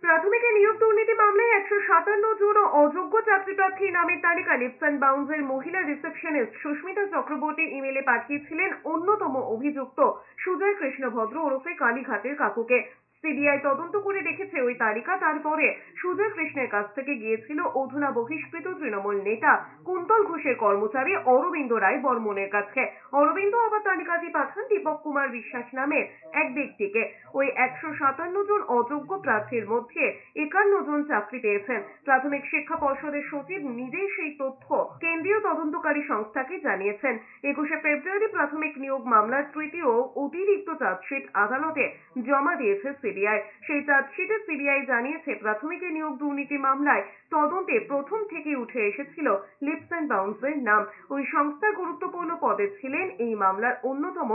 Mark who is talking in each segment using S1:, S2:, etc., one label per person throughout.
S1: প্রাথমিকে নিয়োগ দুর্নীতি মামলায় 157 জন অযোগ্য চাকরি প্রার্থীর নামের তালিকা লিপস অ্যান্ড বাউন্সের মহিলা রিসেপশনিস্ট সুস্মিতা চক্রবর্তী ইমেলে পাঠিয়েছিলেন অন্যতম অভিযুক্ত সুজয় কৃষ্ণ ভদ্র ওরফে কালীঘাটের কাকুকে। সিবিআই তদন্ত করে দেখেছে ওই তালিকা তারপরে সুজয় কৃষ্ণের কাছ থেকে গিয়েছিল অধুনা বহিষ্কৃত তৃণমূল নেতা কুন্তল ঘোষের কর্মচারী অরবিন্দ রায় বর্মনের কাছে। অরবিন্দ আবার তালিকাটি পাঠান দীপক কুমার বিশ্বাস নামের এক ব্যক্তিকে। ওই 157 জন অযোগ্য প্রার্থীর মধ্যে 51 জন চাকরি পেয়েছেন। প্রাথমিক শিক্ষা পর্ষদের সচিব নিজেই সেই তথ্য কেন্দ্রীয় তদন্তকারী সংস্থাকে জানিয়েছেন। 21শে ফেব্রুয়ারি প্রাথমিক নিয়োগ মামলার তৃতীয় অতিরিক্ত চার্জশিট আদালতে জমা দিয়েছে সিবিআই। সেই চার্জশিটে সিবিআই জানিয়েছে প্রাথমিক নিয়োগ দুর্নীতি মামলায় তদন্তে প্রথম থেকে উঠে এসেছিল লিপস অ্যান্ড বাউন্সের নাম। ওই সংস্থার গুরুত্বপূর্ণ পদে ছিলেন এই মামলার অন্যতম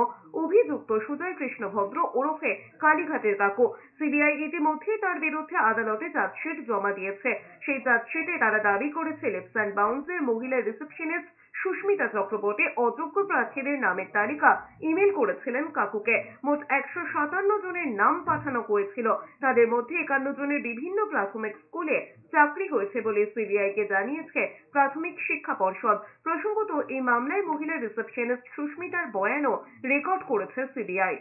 S1: অভিযুক্ত সুজয় কৃষ্ণ ভদ্র ওরফে কালীঘাটের কাকু। সিবিআই ইতিমধ্যেই তার বিরুদ্ধে আদালতে চার্জশিট জমা দিয়েছে। সেই চার্জশিটে তারা দাবি করেছে লিপস অ্যান্ড বাউন্সের মহিলা রিসেপশনিস্ট সুস্মিতা চক্রবর্তী অযোগ্য প্রার্থীদের নামের তালিকা ইমেল করেছিলেন কাকুকে। মোট 157 জনের নাম পাঠানো হয়েছিল। তাদের মধ্যে 51 জনের বিভিন্ন প্রাথমিক স্কুলে চাকরি হয়েছে বলে সিবিআইকে জানিয়েছে প্রাথমিক শিক্ষা পর্ষদ। প্রসঙ্গত, এই মামলায় মহিলা রিসেপশনিস্ট সুস্মিতার বয়ানও রেকর্ড করেছে সিবিআই।